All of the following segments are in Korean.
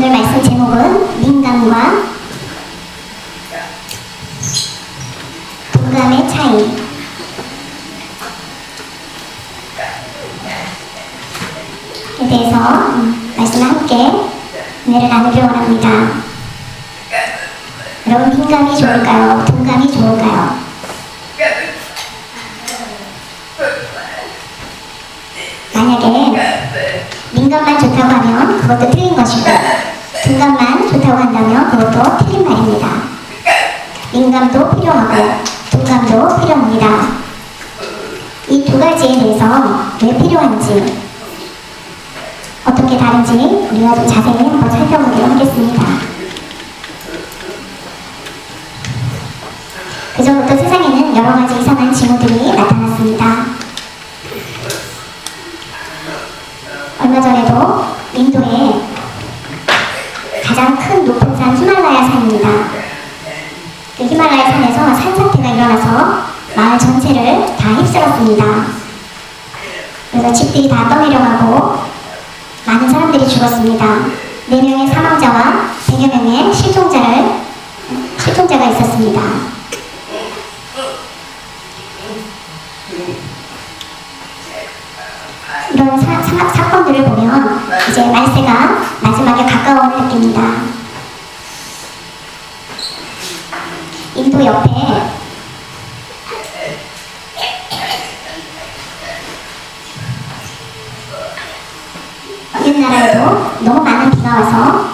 오늘 말씀 제목은 민감과 동감의 차이에 대해서 말씀을 함께 은혜를 나누기 원합니다. 여러분, 민감이 좋을까요? 동감이 좋을까요? 만약에 민감만 좋다고 하면 그것도 틀린 것이고, 동감만 좋다고 한다면 그것도 틀린 말입니다. 민감도 필요하고 동감도 필요합니다. 이 두 가지에 대해서 왜 필요한지, 어떻게 다른지 우리가 좀 자세히 한번 살펴보도록 하겠습니다. 그전부터 세상에는 여러 가지 이상한 징후들이 나타났습니다. 얼마 전에도 인도의 가장 큰 높은 산 히말라야 산입니다. 그 히말라야 산에서 산사태가 일어나서 마을 전체를 다 휩쓸었습니다. 그래서 집들이 다 떠내려가고 많은 사람들이 죽었습니다. 4명의 사망자와 100여 명의 실종자가 있었습니다. 이런 사건들을 보면 이제 말세가 마지막에 가까움을 느낍니다. 인도 옆에 우리나라에도 너무 많은 비가 와서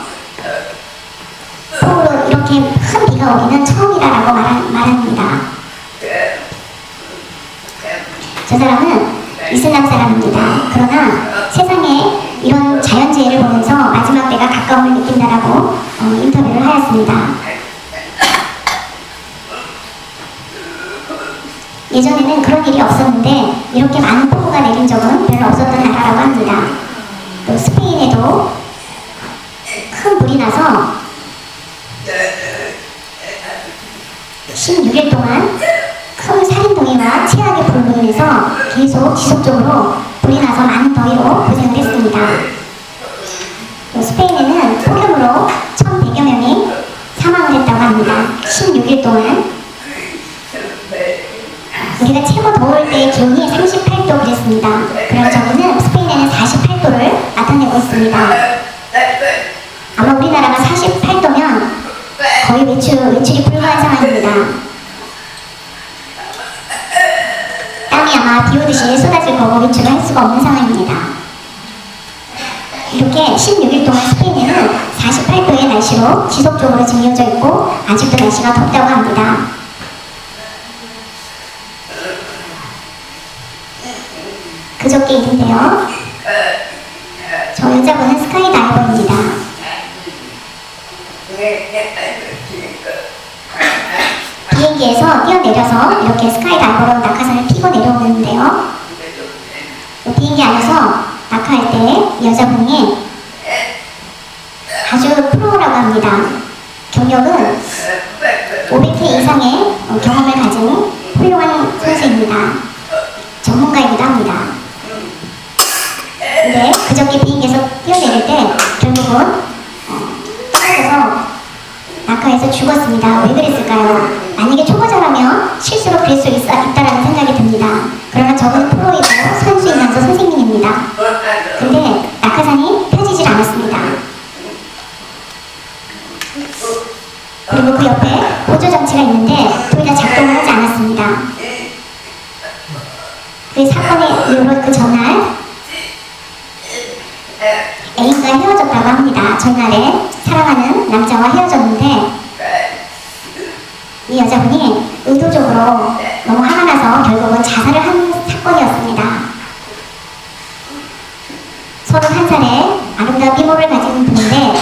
폭우로 이렇게 큰 비가 오기는 처음이라고 말합니다. 저 사람은 이슬람 사람입니다. 그러나 세상에 이런 자연재해를 보면서 마지막 때가 가까움을 느낀다라고 인터뷰를 하였습니다. 예전에는 그런 일이 없었는데 이렇게 많은 폭우가 내린 적은 별로 없었던 나라라고 합니다. 또 스페인에도 큰 불이 나서 16일 동안 큰 살인동해와 최악의 불로 인해서 계속 지속적으로 불이 나서 많은 더위로 고생을 했습니다. 또 스페인에는 폭염으로 1,100여 명이 사망을 했다고 합니다. 16일 동안. 우리가 최고 더울 때의 기온이 38도 그랬습니다. 그럼 저기는 스페인에는 48도를 나타내고 있습니다. 아마 우리나라가 48도면 거의 외출이 불가한 상황입니다. 땀이 아마 비 오듯이 쏟아질 거고 외출을 할 수가 없는 상황입니다. 이렇게 16일 동안 스페인에는 48도의 날씨로 지속적으로 지금 이어져 있고 아직도 날씨가 덥다고 합니다. 그저께 일인데요. 저 여자분은 스카이다이버입니다. 비행기에서 뛰어내려서 이렇게 스카이다이버로 낙하산을 피고 내려오는데요. 비행기 안에서 낙하할 때 이 여자분이 아주 프로라고 합니다. 경력은 500회 이상의 경험을 가진 훌륭한 선수입니다. 전문가이기도 합니다. 근데 그저께 비행기에서 뛰어내릴 때 결국은 떨어져서 낙하해서 죽었습니다. 왜 그랬을까요? 만약에 초보자라면 실수로 그럴 수 있다라는 생각이 듭니다. 그러나 저분은 프로이고 선수이면서 선생님입니다. 근데 낙하산이 펴지질 않았습니다. 그리고 그 옆에 보조장치가 있는데 둘 다 작동을 하지 않았습니다. 그 사건의 이후로 그 전날 애인과 헤어졌다고 합니다. 전날에 사랑하는 남자와 헤어졌는데 이 여자분이 의도적으로 너무 화가 나서 결국은 자살을 한 사건이었습니다. 31살의 아름다운 미모를 가진 분인데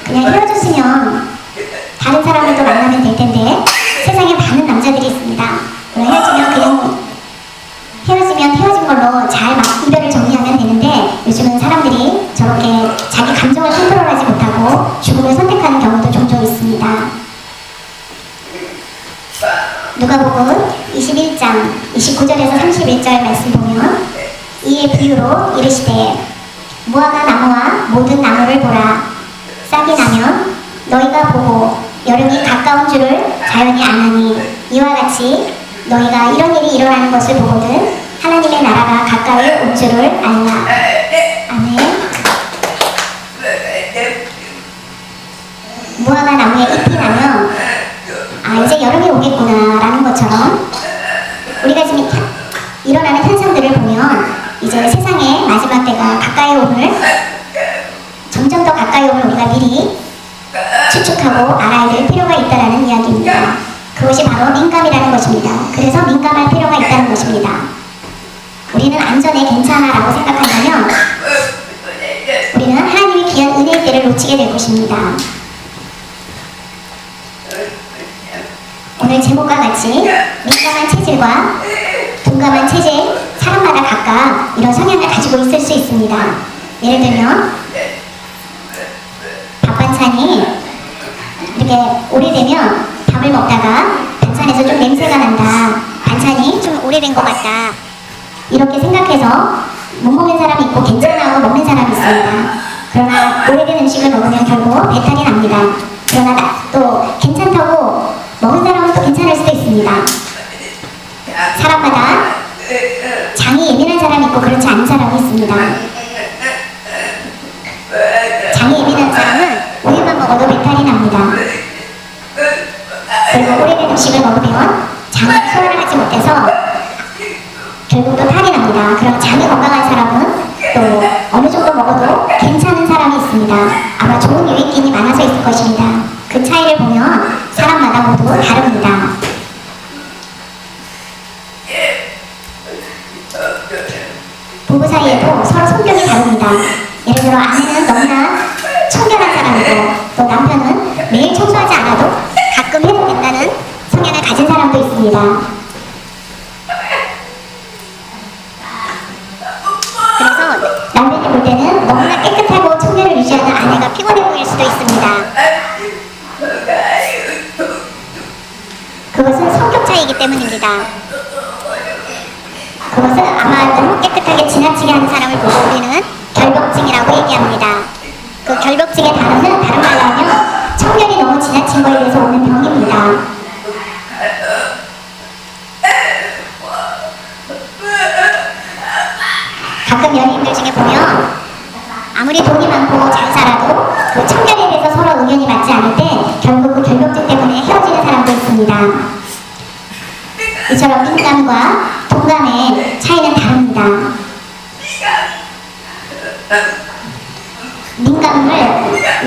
그냥 헤어졌으면 다른 사람을 또 만나면 될 텐데 세상에 많은 남자들이 있습니다. 헤어지면 헤어진 걸로 잘 이별을 정리하면 되는데 요즘은 사람들이 저렇게 자기 감정을 컨트롤하지 못하고 죽음을 선택하는 경우도 종종 있습니다. 누가복음 21장 29절에서 31절 말씀 보면 이에 비유로 이르시되 무화과 나무와 모든 나무를 보라. 싹이 나면 너희가 보고 여름이 가까운 줄을 자연히 아나니 이와 같이 너희가 이런 일이 일어나는 것을 보거든 하나님의 나라가 가까이 온 줄을 알라. 아멘. 무화과 나무에 잎이 나면 이제 여름이 오겠구나 라는 것처럼 우리가 지금 일어나는 현상들을 보면 이제 세상의 마지막 때가 가까이 오늘 점점 더 가까이 오늘 우리가 미리 추측하고 알아야 될 필요가 있다는 이야기입니다. 그것이 바로 민감이라는 것입니다. 그래서 민감할 필요가 있다는 것입니다. 우리는 안전해 괜찮아 라고 생각한다면 우리는 하나님의 귀한 은혜의 때를 놓치게 될 것입니다. 오늘 제목과 같이 민감한 체질과 둔감한 체질, 사람마다 각각 이런 성향을 가지고 있을 수 있습니다. 예를 들면 밥 반찬이 이렇게 오래되면 밥을 먹다가 반찬에서 좀 냄새가 난다, 반찬이 좀 오래된 것 같다, 이렇게 생각해서 못 먹는 사람이 있고 괜찮아하고 먹는 사람이 있습니다. 그러나 오래된 음식을 먹으면 결국 배탈이 납니다. 그러나 또 괜찮다고 먹은 사람은 또 괜찮을 수도 있습니다. 사람마다 장이 예민한 사람이 있고 그렇지 않은 사람이 있습니다. 장이 예민한 사람은 우유만 먹어도 배탈이 납니다. 그리고 오래된 음식을 먹으면 장이 소화를 하지 못해서 결국 또 탈이 납니다. 그럼 장이 건강한 사람은 또 어느 정도 먹어도 괜찮은 사람이 있습니다. 아마 좋은 유익균이 많아서 있을 것입니다. 그 차이를 보면 사람마다 모두 다릅니다. 부부 사이에도 서로 성격이 다릅니다. 예를 들어 아내는 너무나 청결한 사람이고 또 남편은 매일 청소하지 않아도 가끔 해도 된다는 성향을 가진 사람도 있습니다. 그래서 남편이 볼 때는 너무나 깨끗하고 청결을 유지하는 아내가 피곤해 보일 수도 있습니다. 그것은 성격 차이이기 때문입니다. 그것은 아마 너무 깨끗하게 지나치게 하는 사람을 보고 우리는 결벽증이라고 얘기합니다. 그 결벽증의 단어는 다른 말로 하면 청결이 너무 지나친 거에 대해서 오는 병입니다. 가끔 연예인들 중에 보면 아무리 돈이 많고 잘 살아도 그 청결에 대해서 서로 의견이 맞지 않을 때 결국 그 결벽증 때문에 헤어지는 사람도 있습니다. 이처럼 민감과 동감의 차이는 다릅니다. 민감을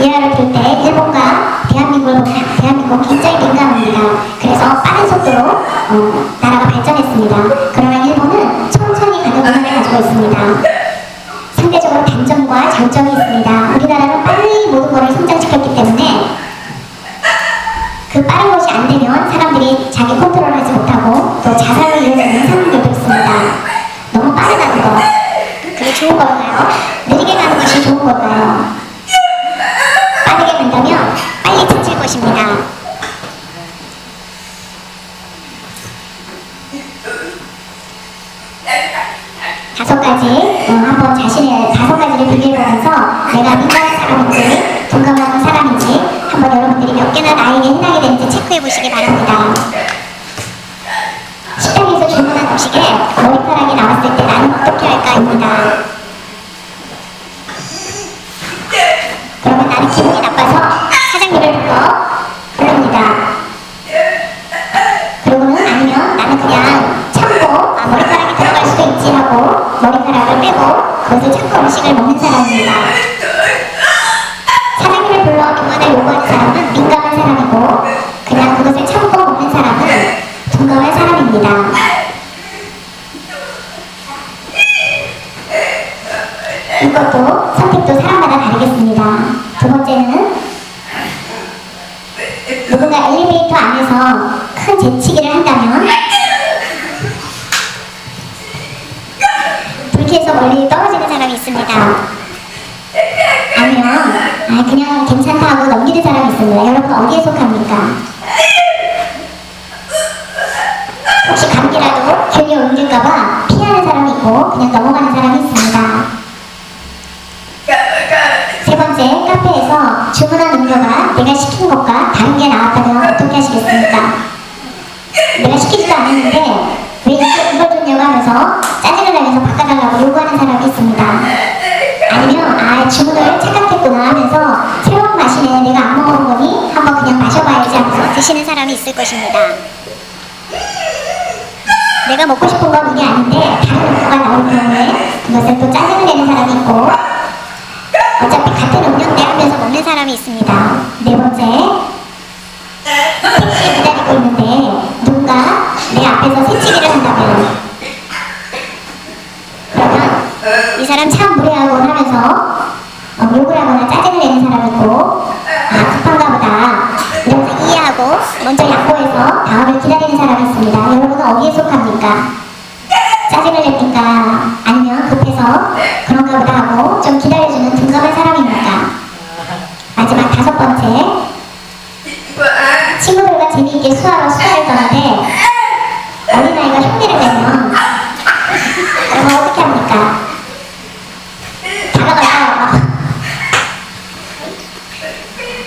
예화를 들 때 일본과 대한민국을 보면 대한민국은 굉장히 민감합니다. 그래서 빠른 속도로 나라가 발전했습니다. 그러나 일본은 천천히 가는 문화를 가지고 있습니다. 상대적으로 단점과 장점이 있습니다. 우리나라는 빨리 모든 것을 성장시켰기 때문에 그 빠른 것이 안 되면 사람들이 자기 컨트롤을 하지 못하고 또 자살로 이어지는 상황들도 있습니다. 너무 빠르다는 거, 그게 좋은 걸까요? 느리게 가는 것이 좋은 걸까요? 빠르게 간다면 빨리 지칠 것입니다. 다섯 가지, 한번 자신의 다섯 가지를 비교해보면서 내가 민감한 사람인지 동감한 사람인지 한번 여러분들이 몇 개나 나에게 해당이 되는지 체크해 보시기 바랍니다. 식당에서 주문한 음식에 머리카락이 나왔을 때 나는 어떻게 할까입니다. 그러면 나는 기분이 나빠서 사장님을 부릅니다. 그러고는 아니면 나는 그냥 참고 머리카락이 들어갈 수도 있지 하고 머리카락을 빼고 그것을 참고 음식을 먹는 사람입니다. 사장님을 불러 교환을 요구하는 사람은 민감한 사람이고 그냥 그것을 참고 먹는 사람은 둔감한 사람입니다. 이것도 선택도 사람마다 다르겠습니다. 두 번째는 누군가 엘리베이터 안에서 큰 재치기를 한다면 불쾌해서 멀리 떨어지는 사람이 있습니다. 아니면 그냥 괜찮다 하고 넘기는 사람이 있습니다. 여러분 어디에 속합니까? 혹시 감기라도 균이 옮길까봐 피하는 사람이 있고 그냥 넘어가는 사람이 있습니다. 주문한 음료가 내가 시킨 것과 다른 게 나왔다면 어떻게 하시겠습니까? 내가 시키지도 않았는데 왜 이걸 줬냐고 하면서 짜증을 내면서 바꿔달라고 요구하는 사람이 있습니다. 아니면 주문을 착각했구나 하면서 새로운 맛이네, 내가 안 먹어본 거니 한번 그냥 마셔봐야지 하면서 드시는 사람이 있을 것입니다. 내가 먹고 싶은 건 이게 아닌데 다른 음료가 나올 경우에 그것을 또 짜증을 내는 사람이 있고, 어차피 같은 음료인데 하면서 먹는 사람이 있습니다. 네 번째, 택시 기다리고 있는데 누군가 내 앞에서 새치기를 한다면, 그러면 이 사람 참 무례하고 하면서 욕을 하거나 짜증을 내는 사람이 있고, 급한가 보다 이러면서 이해하고 먼저 양보해서 다음을 기다리는 사람이 있습니다. 여러분은 어디에 속합니까? 짜증을 냅니까? 아니면 급해서 그런가 보다 하고 좀 기다려주는 둔감한 사람입니까? 마지막 다섯 번째, 친구들과 재미있게 수다를 떠는데 어린아이가 흉내를 내면 여러분 어떻게 합니까?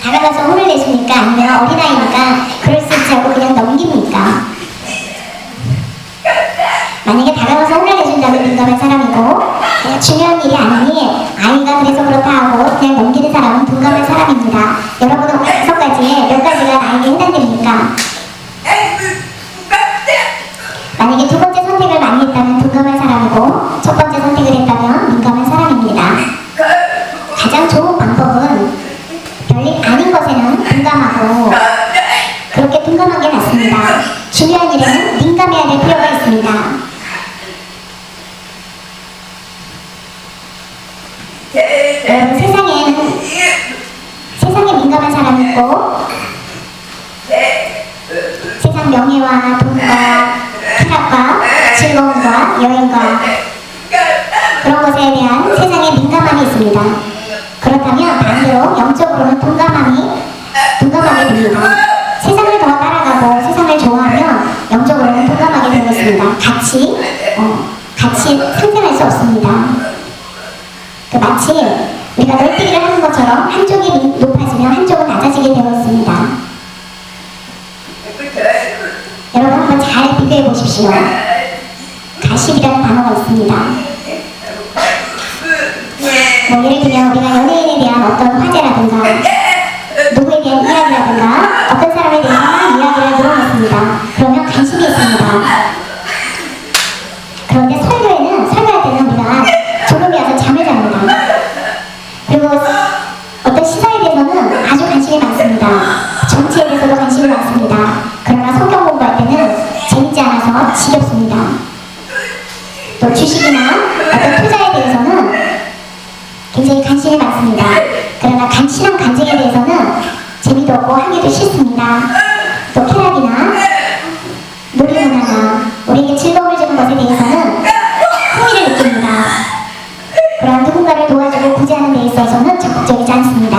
다가가서 혼을 내십니까? 아니면 어린아이니까 그럴 수 있지 하고 그냥 넘깁니까? 만약에 다가가서 혼을 내준다면 민감한 사람이고, 그냥 중요한 일이 아니니 아이가 그래서 그렇다 하고 그냥 넘기는 사람은 둔감한 사람입니다. 여러분은 오늘 5가지에 몇 가지가 나에게 해당됩니까? 만약에 두 번째 선택을 많이 했다면 둔감한 사람이고, 첫 번째 선택을 했다면 민감한 사람입니다. 가장 좋은 방법은 별일 아닌 것에는 둔감하고 그렇게 둔감한 게 낫습니다. 중요한 일에는 민감해야 될 필요가 있습니다. 여러분, 세상에 민감한 사람이 있고, 세상 명예와 돈과 쾌락과 즐거움과 여행과 그런 것에 대한 세상에 민감함이 있습니다. 그렇다면 반대로 영적으로는 둔감하게 됩니다. 세상을 더 따라가고 세상을 좋아하면 영적으로는 둔감하게 되고 있습니다. 같이 상생할 수 없습니다. 마치 우리가 널뛰기를 하는 것처럼 한쪽이 높아지면 한쪽은 낮아지게 되어 있습니다. 여러분 한번 잘 비교해 보십시오. 가십이라는 단어가 있습니다. 예를 들면 우리가 연예인에 대한 어떤 화제라든가 누구에 대한 이야기라든가 어떤 사람에 대한 이야기를 들어봤습니다. 그러면 관심이 있습니다. 그런데 설교할 때는 우리가 졸음이 와서 잠을 잡니다. 그리고 어떤 시사에 대해서는 아주 관심이 많습니다. 정치에 대해서도 관심이 많습니다. 그러나 성경 공부할 때는 재밌지 않아서 지겹습니다. 또 주식이나 어떤 투자에 대해서는 굉장히 관심이 많습니다. 그러나 간신한 간증에 대해서는 재미도 없고 하기도 싫습니다. 또 쾌락이나 놀이문화나 우리에게 즐거움을 주는 것에 대해서는 흥미를 느낍니다. 그러나 누군가를 도와주고 구제하는 데 있어서는 적극적이지 않습니다.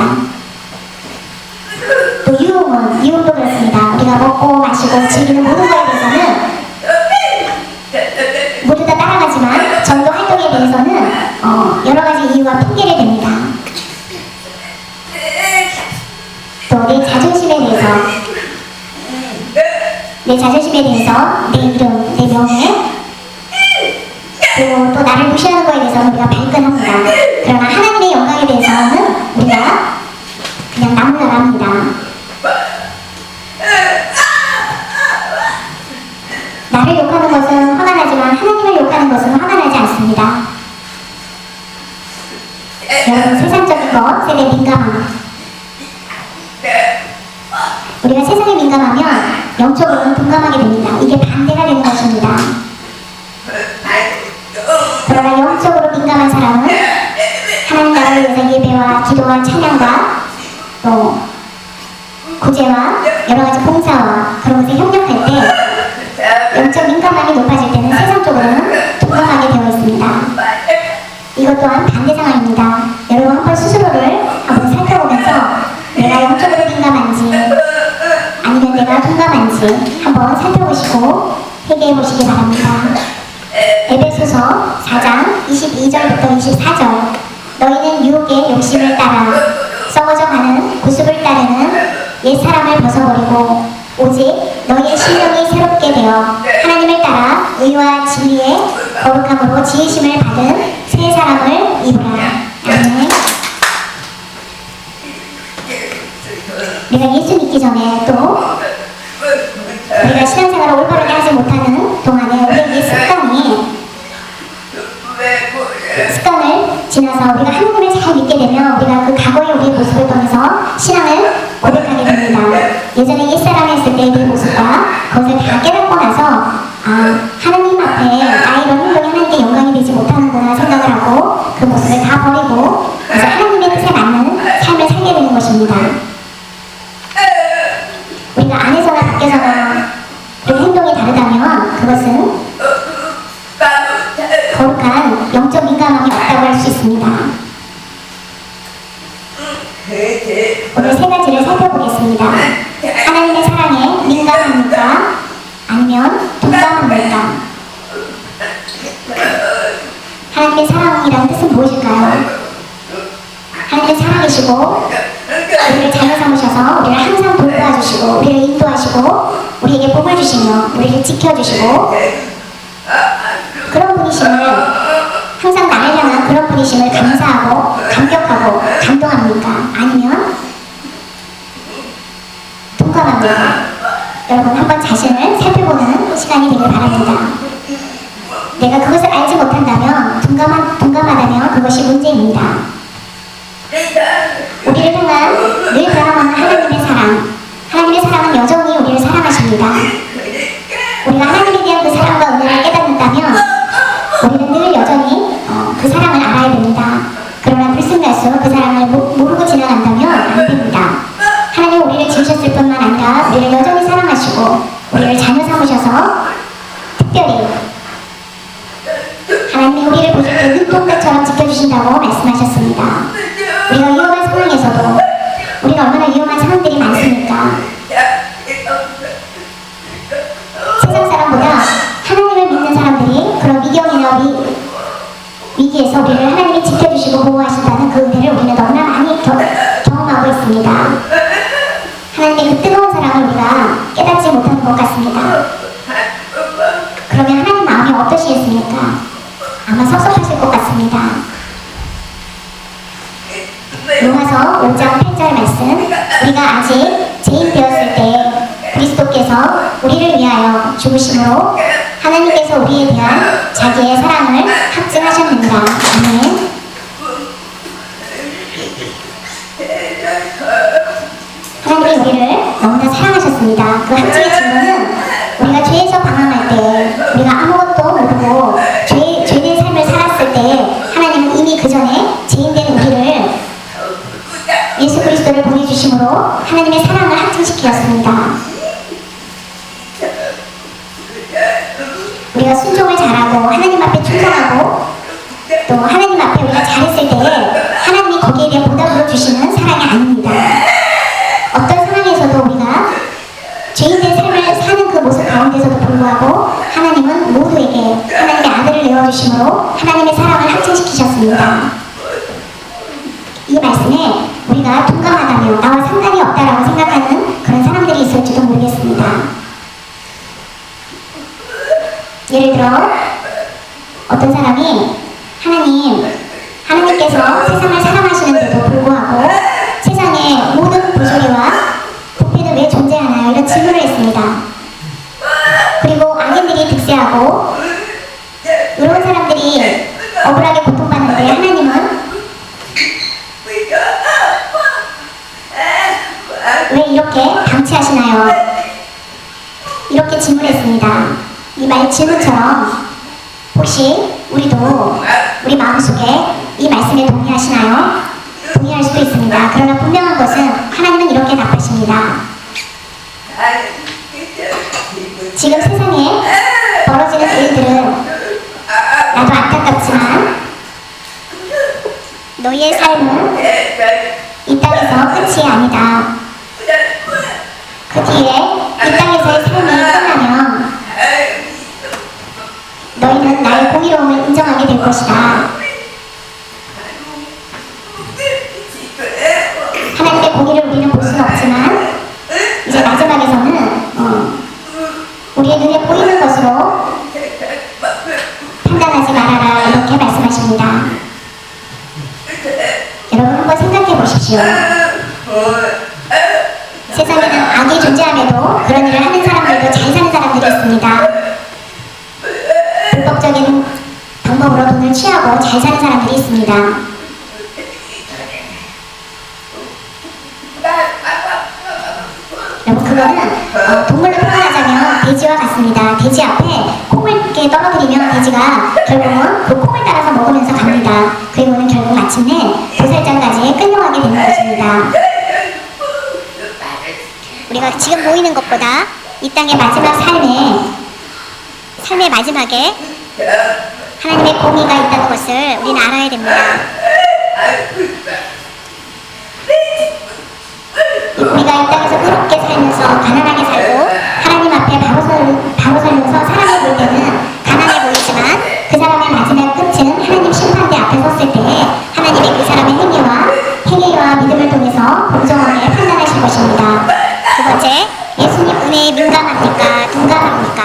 또 유흥도 그렇습니다. 우리가 먹고 마시고 즐기는 모든 것에 대해서는 모두 다 따라가지만 전도 활동에 대해서는 여러 가지 이유와 핑계를 댑니다. 또 내 자존심에 대해서 내 이름, 내 명예, 그리고 또 나를 무시하는 거에 대해서는 우리가 발끈합니다. 그러나 하나님의 영광에 대해서는 우리가 그냥 나무라랍니다. 나를 욕하는 것은 화가 나지만 하나님을 욕하는 것은 화가 나지 않습니다. 여러분, 세상적인 것에 대해 민감함. 우리가 세상에 민감하면 영적으로는 둔감하게 됩니다. 이게 반대가 되는 것입니다. 그러나 영적으로 민감한 사람은 하나님 나라를 위해서 예배와 기도와 찬양과 또 구제와 여러 가지 봉사와 그런 것에 협력할 때 영적 민감함이 높아질 때는 세상적으로는 둔감하게 되어 있습니다. 이것 또한 반대 상황입니다. 여러분 한번 스스로를 한번 살펴보면서 내가 영적으로 민감한지 아니면 내가 둔감한지 한번 살펴보시고 회개해 보시기 바랍니다. 에베소서 4장 22절부터 24절. 너희는 유혹의 욕심을 따라 썩어져가는 구습을 따르는 옛사람을 벗어버리고 오직 너희의 심령이 새롭게 되어 하나님을 따라 의와 진리의 거룩함으로 지으심을 받은 새 사람을 이루라. 아멘. 우리가 예수 믿기 전에 또 우리가 신앙생활을 올바르게 하지 못하는 동안에 우리의 습관을 지나서 우리가 하나님을 잘 믿게 되면 우리가 그 과거의 우리의 모습을 통해서 신앙을 고백하게 됩니다. 예전에 옛사람이 했을 때의 우리의 모습과 그것을 다 깨닫고 나서 하나님 앞에 나의 이런 행동이 하나님께 영광이 되지 못하는구나 생각을 하고 그 모습을 다 버리고 이제 하나님의 뜻에 맞는 삶을 살게 되는 것입니다. 우리가 안에서나 밖에서나 우리 행동이 다르다면 그것은 거룩한 영적 민감함이 없다고 할 수 있습니다. 오늘 세 가지를 살펴보겠습니다. 하나님의 사랑에 민감합니까? 아니면 동감합니까? 하나님의 사랑이라는 뜻은 무엇일까요? 하나님의 사랑이시고 우리를 자녀 삼으셔서 우리를 항상 돌보아주시고 우리를 인도하시고 우리에게 복을 주시며 우리를 지켜주시고 그런 분이심을 항상 나를 향한 그런 분이심을 감사하고 감격하고 감동합니까? 아니면 동감합니까? 여러분 한번 자신을 살펴보는 시간이 되길 바랍니다. 내가 그것을 알지 못한다면 동감하다면 그것이 문제입니다. 우리를 향한 늘 변함없는 하나님의 사랑은 여전히 우리를 사랑하십니다. 우리가 하나님에 대한 그 사랑과 은혜를 깨닫는다면 우리는 늘 여전히 그 사랑을 알아야 됩니다. 그러나 들쑥날쑥 그 사랑을 모르고 지나간다면 안 됩니다. 하나님 우리를 지으셨을 뿐만 아니라 우리를 여전히 사랑하시고 우리를 자녀 삼으셔서 특별히 하나님이 우리를 보실 때 눈동자처럼 지켜주신다고 말씀하셨습니다. 우리가 위험한 상황에서도 우리가 얼마나 위험한 상황들이 많습니까? 세상 사람보다 하나님을 믿는 사람들이 그런 위경이나 위기에서 우리를 하나님이 지켜주시고 보호하신다는 그 은혜를 우리는 너무나 많이 경험하고 있습니다. 하나님의 그 뜨거운 사랑을 우리가 깨닫지 못하는 것 같습니다. 그러면 하나님 마음이 어떠시겠습니까? 아마 섭섭하실 것 같습니다. 로마서 5장 8절 말씀, 우리가 아직 죄인 되었을 때 그리스도께서 우리를 위하여 죽으심으로 하나님께서 우리에 대한 자기의 사랑을 확증하셨느니라. 아멘. 하나님이 우리를 너무나 사랑하셨습니다. 그 확증의 증거는 우리가 죄에서 방황할 때 우리가 아무것도 모르고 죄된 삶을 살았을 때 하나님은 이미 그 전에 죄인된 우리를 예수 그리스도를 보내주심으로 하나님의 사랑을 확증시켰습니다. 우리가 순종을 잘하고 하나님 앞에 충성하고 또 하나님 앞에 우리가 잘했을 때 하나님이 거기에 대해 보답으로 주시는 사랑이 아닙니다. 어떤 상황에서도 우리가 죄인된 삶을 사는 그 모습 가운데서도 불구하고 하나님은 모두에게 하나님의 아들을 내어주심으로 하나님의 사랑을 확증시키셨습니다. 이 말씀에 우리가 동감하다며 나와 상관이 없다라고 생각하는 그런 사람들이 있을지도 모르겠습니다. 예를 들어 어떤 사람이 하나님께서 세상을 사랑하시는데도 불구하고 세상의 모든 부조리와 부패는 왜 존재하나요? 이런 질문을 했습니다. 그리고 악인들이 득세하고 의로운 사람들이 억울하게 고통받는데 하나님은 왜 이렇게 방치하시나요? 이렇게 질문했습니다. 이 질문처럼 혹시 우리도 우리 마음속에 이 말씀에 동의하시나요? 동의할 수도 있습니다. 그러나 분명한 것은 하나님은 이렇게 답하십니다. 지금 세상에 벌어지는 일들은 나도 안타깝지만 너희의 삶은 이 땅에서 끝이 아니다. 그 뒤에 이 땅에서의 삶이 끝나면 너희는 나의 공의로움을 인정하게 될 것이다. 보십시오. 세상에는 악이 존재함에도 그런 일을 하는 사람들도 잘 사는 사람들이 있습니다. 불법적인 방법으로 돈을 취하고 잘 사는 사람들이 있습니다. 여러분, 그거는 동물로 표현하자면 돼지와 같습니다. 돼지 앞에 콩을 이렇게 떨어뜨리면 돼지가 결국은 그 콩을 따라서 먹으면서 갑니다. 그리고는 결국 마침내 도살장까지 끌려가게 되는 것입니다. 우리가 지금 보이는 것보다 이 땅의 마지막 삶의 마지막에 하나님의 공의가 있다는 것을 우리는 알아야 됩니다. 우리가 이 땅에서 의롭게 살면서 가난하게 살고 하나님 앞에 바로 서면서 사랑해 볼 때는 가난해 보이지만 그 사람의 마지막 끝은 하나님 심판대 앞에 섰을 때에 하나님의 그 사람의 행위와 믿음을 통해서 공정하게 판단하실 것입니다. 두 번째, 예수님 은혜에 민감합니까? 둔감합니까?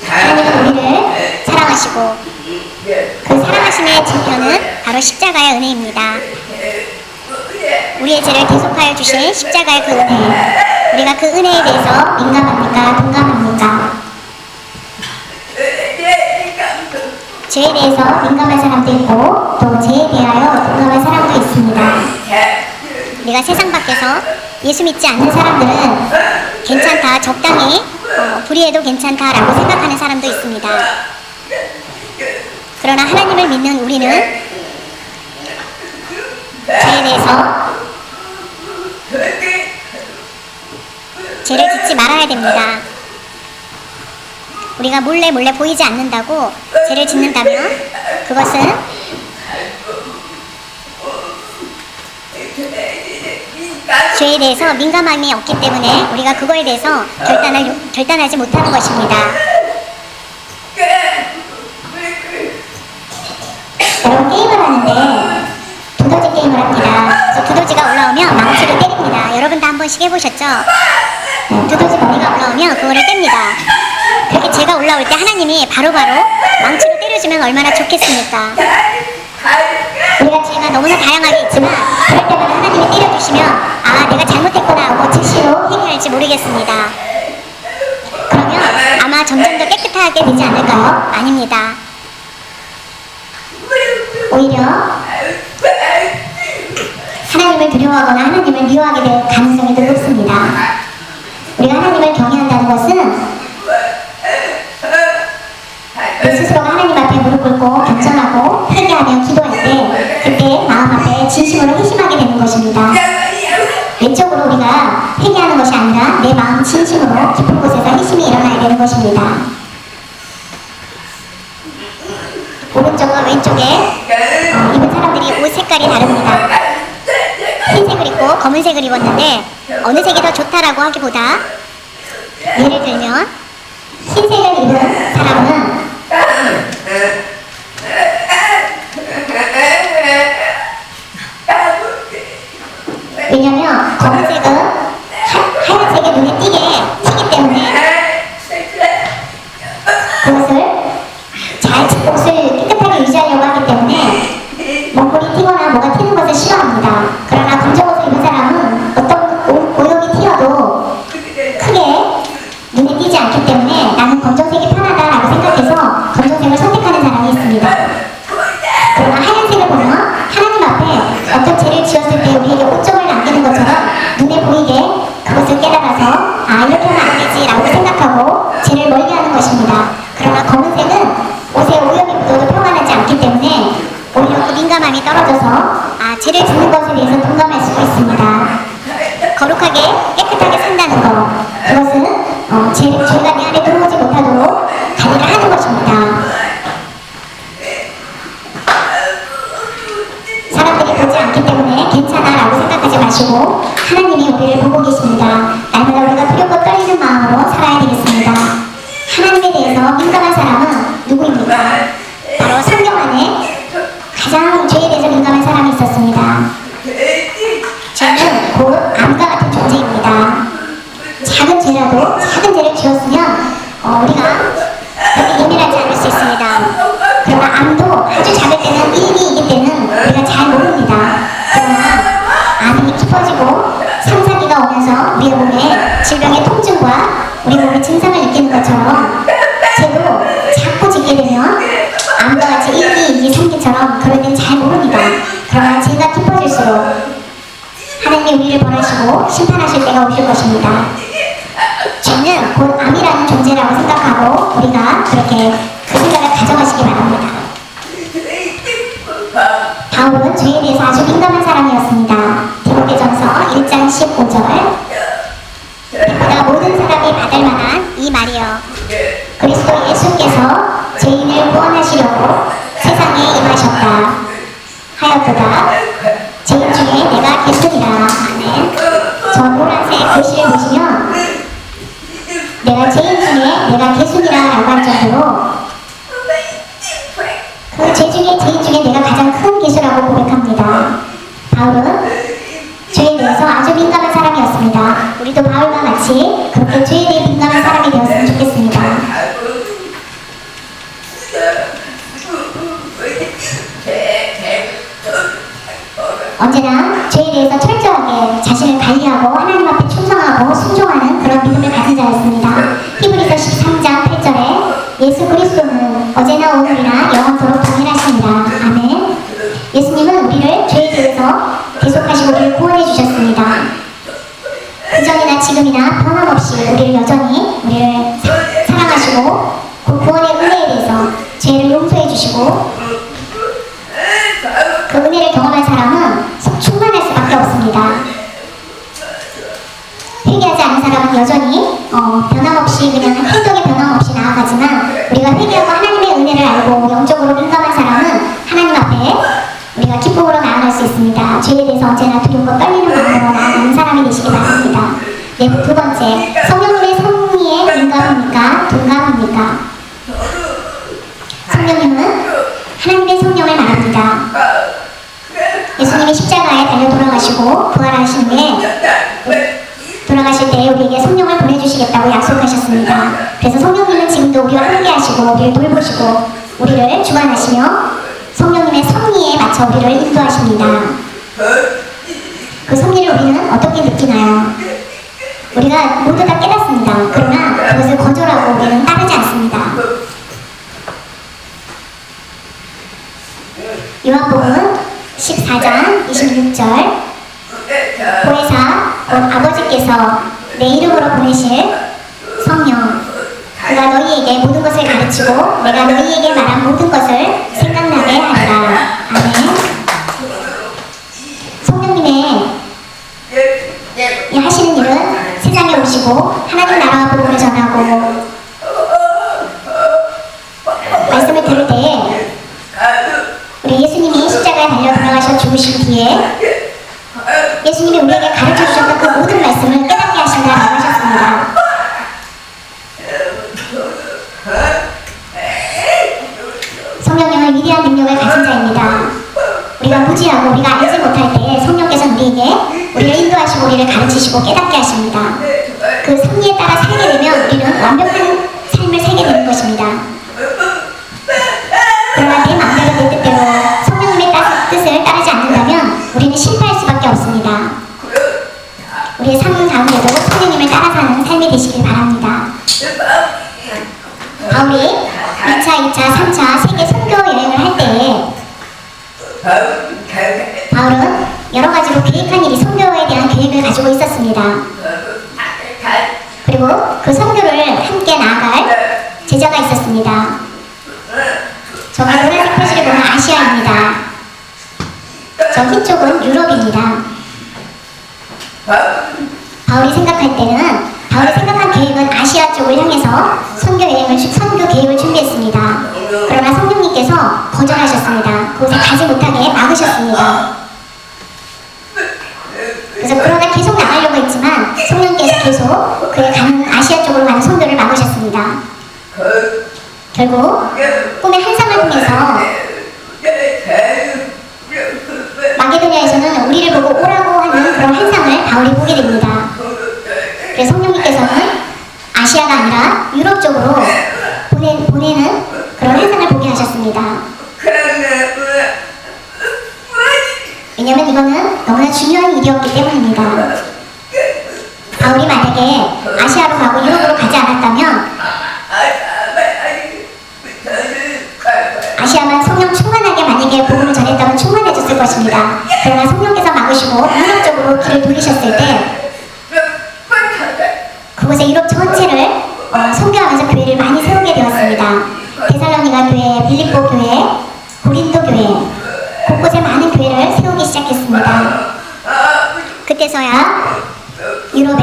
하나님은 우리를 사랑하시고 그 사랑하심의 증표는 바로 십자가의 은혜입니다. 우리의 죄를 대속하여 주신 십자가의 그 은혜, 우리가 그 은혜에 대해서 민감합니까? 둔감합니까? 죄에 대해서 민감한 사람도 있고 또 죄에 대하여 둔감한 사람도 있습니다. 우리가 세상 밖에서 예수 믿지 않는 사람들은 괜찮다, 적당히 불의해도 괜찮다라고 생각하는 사람도 있습니다. 그러나 하나님을 믿는 우리는 죄에 대해서 죄를 짓지 말아야 됩니다. 우리가 몰래 보이지 않는다고 죄를 짓는다면 그것은 죄에 대해서 민감함이 없기 때문에 우리가 그거에 대해서 결단하지 못하는 것입니다. 여러분, 게임을 하는데 두더지 게임을 합니다. 그래서 두더지가 올라오면 망치로 때립니다. 여러분도 한 번씩 해보셨죠? 두더지 머리가 올라오면 그거를 뗍니다. 그렇게 제가 올라올 때 하나님이 바로바로 망치로 때려주면 얼마나 좋겠습니까? 우리가 죄가 너무나 다양하게 있지만 그럴 때마다 하나님이 때려주시면 아, 내가 잘못했구나 하고 즉시로 해결할지 모르겠습니다. 그러면 아마 점점 더 깨끗하게 되지 않을까요? 아닙니다. 오히려 하나님을 두려워하거나 하나님을 미워하게 될 가능성이 더 높습니다. 우리가 하나님을 경외한다는 것은 내 스스로가 하나님 앞에 무릎 꿇고 경전하고 회개하며 기도할 때 그때 마음 앞에 진심으로 회심하게 되는 것입니다. 왼쪽으로 우리가 회개하는 것이 아니라 내 마음 진심으로 깊은 곳에서 회심이 일어나야 되는 것입니다. 오른쪽과 왼쪽에 입은 사람들이 옷 색깔이 다릅니다. 흰색을 입고 검은색을 입었는데 어느 색이 더 좋다라고 하기보다 예를 들면 흰색을 입은 사람은 왜냐면 검은색은 하얀색에 눈에 튀기 때문에 그것을 옷을 깨끗하게 유지하려고 하기 때문에 몸골이 튀거나 뭐가 튀는 것을 싫어합니다. 그러나 검정 옷을 입은 사람은 어떤 오염이 튀어도 크게 눈에 띄지 않기 때문에 나는 검정색이 편하다라고 생각해서 검정색을 선택하는 사람이 있습니다. 그러나 하얀색을 보면 하나님 앞에 어떤 죄를 지었을 때 우리에게 오점을 남기는 것처럼 눈에 보이게 그것을 깨달아서 아, 이렇게 하면 안 되지 라고 생각하고 죄를 멀게 하는 것입니다. 그러나 검은색은 옷에 오염이 묻어도 평안하지 않기 때문에 오히려 그 민감함이 떨어져서 아, 죄를 짓는 것에 대해서 동감할 수도 있습니다. 거룩하게 깨끗하게 산다는 것, 그것은 죄가 내 안에 들어오지 못하도록 관리를 하는 것입니다. 사람들이 보지 않기 때문에 괜찮아 라고 생각하지 마시고 하나님이 우리를 보고 계십니다. 날마다 우리가 두렵고 떨리는 마음으로 살아야 되겠습니다. 하나님에 대해서 민감한 사람은 누구입니까? 바로 성경 안에 가장 죄에 대해서 민감한 사람이 있었습니다. 죄는 곧 암과 같은 존재입니다. 작은 죄를 지었으면 우리가 그렇게 예민하지 않을 수 있습니다. 그러나 암도 아주 작을 때는 1, 2, 2기 때는 우리가 잘 모릅니다. 그러나 우리가 우리 몸에 증상을 느끼는 것처럼 죄도 자꾸 짓게 되면 암과 같이 1기, 2기, 3기처럼 그럴 땐 잘 모릅니다. 그러나 죄가 깊어질수록 하나님이 우리를 벌하시고 심판하실 때가 오실 것입니다. 죄는 곧 암이라는 존재라고 생각하고 우리가 그렇게 그 생각을 가져가시기 바랍니다. 바울은 죄에 대해서 아주 민감한 사람이었습니다. 디모데전서 1장 15절 그보다 모든 사람이 받을 만한 이 말이여 그리스도 예수께서 죄인을 구원하시려고 세상에 임하셨다 하였도다 죄인 중에 내가 계수니라. 아멘. 저 노란색 글씨를 보시면 내가 죄인 중에 내가 계수니라 라고 할 정도로 그 죄 중에 죄인 중에 내가 가장 큰 계수라고 고백합니다. 바울은 죄에 대해서 아주 민감한 사람이었습니다. 우리도 바울과 같이 그렇게 죄에 대해 민감한 사람이 되었으면 좋겠습니다. 언제나 죄에 대해서 철저하게 자신을 관리하고 하나님 앞에 충성하고 순종하는 그런 믿음을 가진 자였습니다. 히브리서 13장 8절에 예수 그리스도는 어제나 오늘이나 영원토록 동일하십니다. 아멘. 예수님은 우리를 죄에 대해서 계속하시고 우리를 구원해 주셨습니다. 그전이나 지금이나 변함없이 우리를 여전히 우리를 사랑하시고 그 구원의 은혜에 대해서 죄를 용서해 주시고 그 은혜를 경험한 사람은 충만할 수밖에 없습니다. 회개하지 않은 사람은 여전히 변함없이 그냥 행동에 변함없이 나아가지만 우리가 회개하고 하나님의 은혜를 알고 영적으로 민감한 사람은 하나님 앞에 우리가 기쁨으로 나아갈 수 있습니다. 죄에 대해서 언제나 두렵고 떨리는 마음으로 나아가는 사람이 되시기 바랍니다. 네, 두 번째, 성령님의 섭리에 민감합니까? 둔감합니까? 성령님은 하나님의 성령을 말합니다. 예수님이 십자가에 달려 돌아가시고 부활하신 후에 돌아가실 때 우리에게 성령을 보내주시겠다고 약속하셨습니다. 그래서 성령님은 지금도 우리와 함께 하시고 우리를 돌보시고 우리를 주관하시며 성령님의 섭리에 맞춰 우리를 인도하십니다. 그 섭리를 우리는 어떻게 느끼나요? 우리가 모두 다 깨닫습니다. 그러나 그것을 거절하고 우리는 따르지 않습니다. 요한복음 14장 26절 보혜사 아버지께서 내 이름으로 보내실 성령 그가 너희에게 모든 것을 가르치고 내가 너희에게 말한 모든 것을 생각나게 하리라. 아멘. 성령님의 하시는 일은 세상에 오시고 하나님 나라와 복음을 전하고 말씀을 들을 때에 우리 예수님이 십자가에 달려 돌아가셔 죽으신 뒤에 예수님이 우리에게 가르쳐 주셨던 그 모든 말씀을 깨닫게 하신다라고 하셨습니다. 성령님은 위대한 능력을 가진 자입니다. 우리가 무지하고 우리가 알지 못할 때 성령께서 우리를 인도하시고 우리를 가르치시고 깨닫게 하십니다. 그 섭리에 따라 살게 되면 우리는 완벽한 삶을 살게 되는 것입니다. 그러나 내 마음대로 내 뜻대로 성령님의 뜻을 따르지 않는다면 우리는 실패할 수밖에 없습니다. 우리의 삶 가운데도 성령님을 따라 사는 삶이 되시길 바랍니다. 바울이 1차, 2차, 3차 세계 선교 여행을 할 때에 바울은 여러 가지로 계획한 일이 선교에 대한 계획을 가지고 있었습니다. 그리고 그 선교를 함께 나아갈 제자가 있었습니다. 저 노란색 표시를 보면 아시아입니다. 저 흰쪽은 유럽입니다. 바울이 생각할 때는 바울이 생각한 계획은 아시아 쪽을 향해서 선교 계획을 준비했습니다. 그러나 성령님께서 거절하셨습니다. 그곳에 가지 못하게 막으셨습니다. 그래서 그러나 계속 나가려고 했지만 성령께서 계속 그의 가는 아시아 쪽으로 가는 선교를 막으셨습니다. 결국 꿈의 환상을 통해서 마게도냐에서는 우리를 보고 오라고 하는 그런 환상을 바울이 보게 됩니다. 그래서 성령님께서는 아시아가 아니라 유럽 쪽으로 보내는 그런 환상을 보게 하셨습니다. 왜냐하면 이거는 너무나 중요한 일이었기 때문입니다. 바울이 만약에 아시아로 가고 그곳에 유럽 전체를 선교하면서 교회를 많이 세우게 되었습니다. 데살로니가 교회, 빌립보 교회, 고린도 교회, 곳곳에 많은 교회를 세우기 시작했습니다. 그때서야 유럽에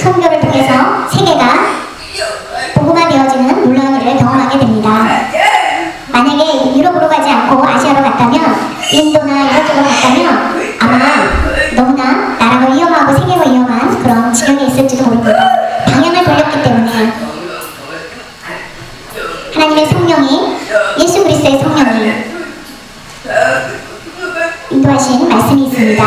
선교를 통해서 세계가 복음화되어지는 놀라운 일을 경험하게 됩니다. 만약에 유럽으로 가지 않고 아시아로 갔다면, 인도나 이런 쪽으로 갔다면 아마 너무나 나라가 위험하고 세계가 위험한 그런 지경에 있을지도 모릅니다. 방향을 돌렸기 때문에 하나님의 성령이, 예수 그리스도의 성령이 인도하신 말씀이 있습니다.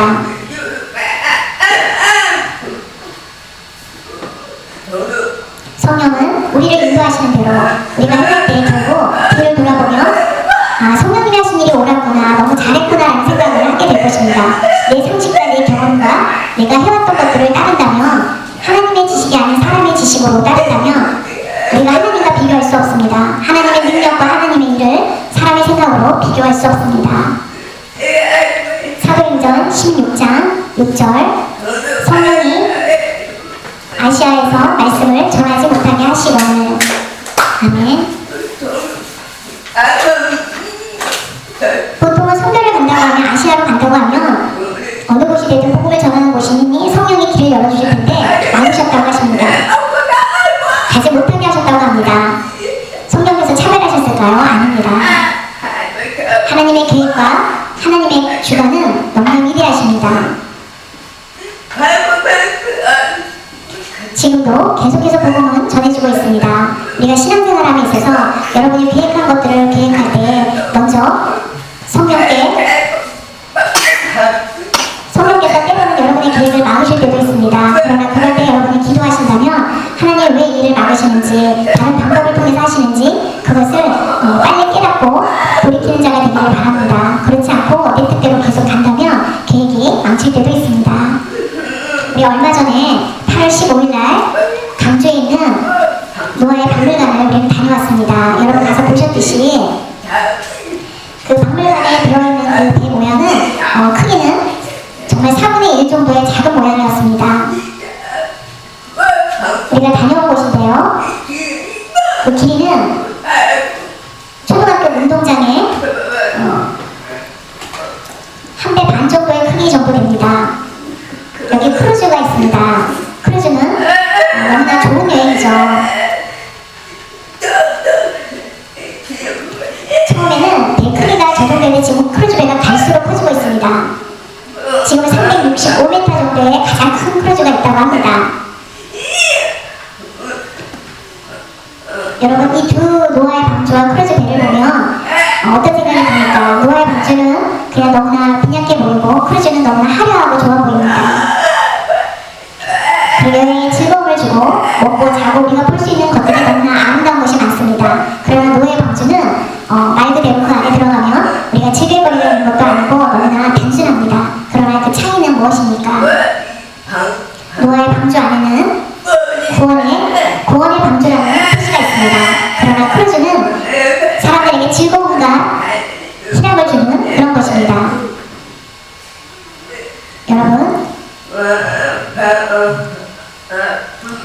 성령은 우리를 인도하시는 대로 우리가 행할 때 결국 뒤를 돌아보며 성령님이 하신 일이 옳았구나, 너무 잘했구나 라는 생각을 하게 될 것입니다. 내 상식과 내 경험과 내가 해왔던 것들을 따른다면, 하나님의 지식이 아닌 사람의 지식으로 따른다면 우리가 하나님과 비교할 수 없습니다. 하나님의 능력과 하나님의 일을 사람의 생각으로 비교할 수 없습니다. 사도행전 16장 6절, 성령이 아시아에서 말씀을 전하지 못하게 하시거늘. 아멘. 보통은 선교를 간다고 하면, 아시아로 간다고 하면 어느 곳이 되든 복음을 전하는 곳이니 성령이 길을 열어주실 텐데 막으셨다고 하십니다. 가지 못하게 하셨다고 합니다. 성령께서 차별하셨을까요? 아닙니다. 하나님의 계획과 하나님의 주관은 너무나 위대하십니다. 지금도 계속해서 복음은 전해지고 있습니다. 우리가 신앙생활함에 있어서 여러분이 계획한 것들을 계획할 때 먼저 성령께서 때로는 여러분의 계획을 막으실 때도 있습니다. 그러나 그럴 때 여러분이 기도하신다면 하나님 왜 이 일을 막으시는지, 다른 방법을 통해서 하시는지 그것을 빨리 깨닫고 돌이키는 자가 되기를 바랍니다. 그렇지 않고 내 뜻대로 계속 간다면 계획이 망칠 때도 있습니다. 우리 얼마 전에 8월 15일날 강주에 있는 노아의 박물관을 우리는 다녀왔습니다. 여러분 가서 보셨듯이 그 박물관에 되어있는 그 배 모양은 크기는 정말 4분의 1 정도의 작은 모양이었습니다. 우리가 다녀온 곳인데요, 그 길이는 초등학교 운동장에 한 배 반 정도의 크기 정도 됩니다. 여기 크루즈가 있습니다. 크루즈는 너무나 좋은 여행이죠. 처음에는 배 크기가 저 정도인데 지금 크루즈 배가 갈수록 커지고 있습니다. 지금 365m 정도의 가장 큰 크루즈가 있다고 합니다. 여러분, 이 두 노아의 방주와 크루즈 배를 보면 어떤 생각이 듭니까? 노아의 방주는 그냥 너무나 빈약해 보이고 크루즈는 너무나 화려하고 좋아 보입니다. 그 여행에 즐거움을 주고 먹고 자고 우리가 볼 수 있는 것들이 너무나 아름다운 것이 많습니다. 그러나 노아의 방주는 말 그대로 그 안에 들어가면 우리가 즐길거리는 것도 아니고 너무나 단순합니다. 그러나 그 차이는 무엇입니까? 노아의 방주 안에는 구원의 방주라는 표시가 있습니다. 그러나 크루즈는 사람들에게 즐거움과 희락을 주는 그런 것입니다. 여러분,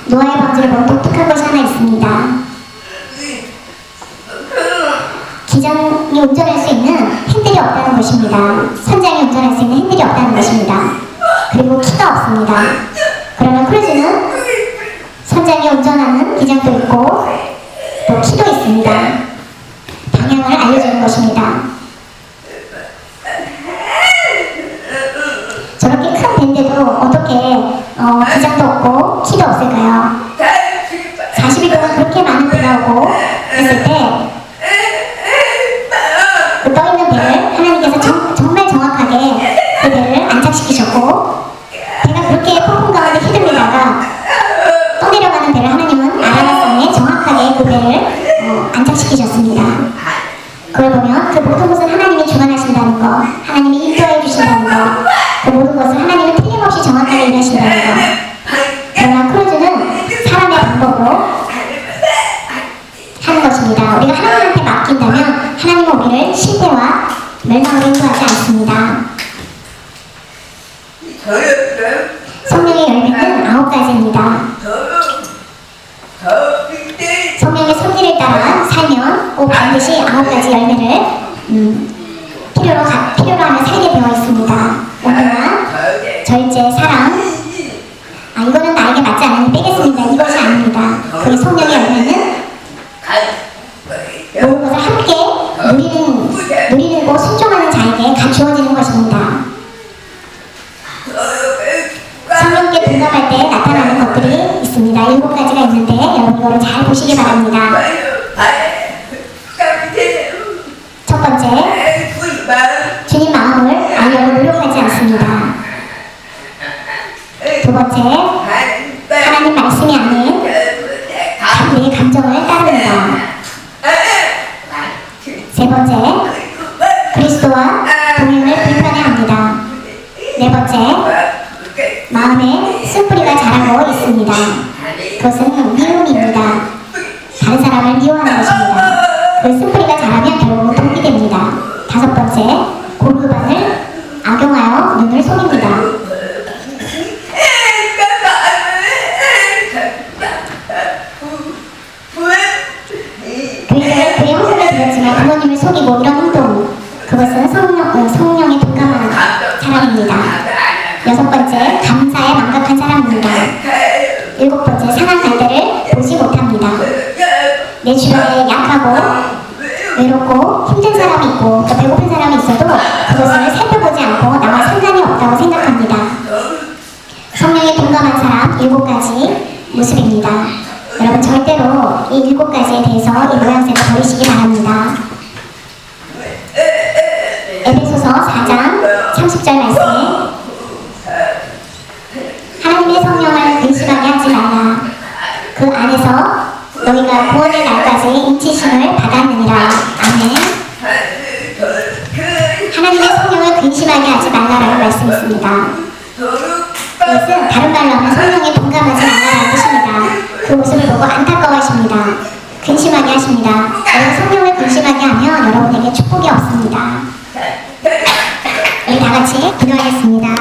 노아의 방주를 보면 독특한 것이 하나 있습니다. 기장이 운전할 수 있는 핸들이 없다는 것입니다. 선장이 운전할 수 있는 핸들이 없다는 것입니다. 그리고 키가 없습니다. 그러나 크루즈는 선장이 운전하는 기장도 있고 또 키도 있습니다. 방향을 알려주는 것입니다. 저렇게 큰 배인데도 어떻게 기장도 없고 키도 없을까요? 40일 동안 그렇게 많은 배가 오고 했을 때 그 떠있는 배를 하나님께서 정말 정확하게 그 배를 안착시키셨고, 배가 그렇게 폭풍 가운데 휘둘리다가 떠내려가는 배를 하나님은 아라라산에 정확하게 그 배를 안착시키셨습니다. 그걸 보면 그 모든 것은 하나님이 주관하신다는 거, 하나님이 인도해 주신다는 거, 그 모든 것을 하나님은 틀림없이 정확하게 일하신다는 거. 그러나 크루즈는 사람의 방법으로 하는 것입니다. 우리가 하나님한테 맡긴다면 하나님은 우리를 실패와 멸망으로 인도하지 않습니다. 성령의 열매는 9가지입니다. 반드시 9가지 열매를 필요로 하며 살게 되어 있습니다. 온유와 절제, 사랑. 이거는 나에게 맞지 않으니 빼겠습니다. 이것이 아닙니다. 그의 성령의 열매는 모든 것을 함께 누리는 고 순종하는 자에게 갖추어지는 것입니다. 성령께 동감할 때 나타나는 것들이 있습니다. 7가지가 있는데 여러분 이거를 잘 보시기 바랍니다. 첫 번째, 주님 마음을 알려고 노력하지 않습니다. 두 번째, 하나님 말씀이 아닌 내 감정을 따릅니다. 세 번째, 그리스도와 동행을 불편해합니다. 네 번째, 마음에 쓴뿌리가 자라고 있습니다. 그것은 미움입니다. 다른 사람을 미워하는 것입니다. 그 쓴뿌리가 자라면 결국 독이 됩니다. 다섯 번째, 고르반을 악용하여 눈을 속입니다. 그의 헌금을 드렸지만 부모님을 속이고 이런 행동, 그것은 성령에 동감하는 사람입니다. 여섯 번째, 감사에 망각한 사람입니다. 일곱 번째, 상한 갈대를 보지 못합니다. 내 주변에 약하고 외롭고 힘든 사람이 있고 또 배고픈 사람이 있어도 그것을 살펴보지 않고 나와 상관이 없다고 생각합니다. 성령에 동감한 사람 7가지 모습입니다. 여러분 절대로 이 7가지에 대해서 이 모양새를 버리시기 바랍니다. 에베소서 4장 30절 말씀에 하나님의 성령을 근심하게 하지 말라. 그 안에서 너희가 구원의 날까지 인치심을 받았느니라. 아멘. 하나님의 성령을 근심하게 하지 말라라는 말씀이 있습니다. 이것은 다른 말로 하면 성령에 동감하지 말라라는 뜻입니다. 그 모습을 보고 안타까워하십니다. 근심하게 하십니다. 여러분 성령을 근심하게 하면 여러분에게 축복이 없습니다. 우리 다 같이 기도하겠습니다.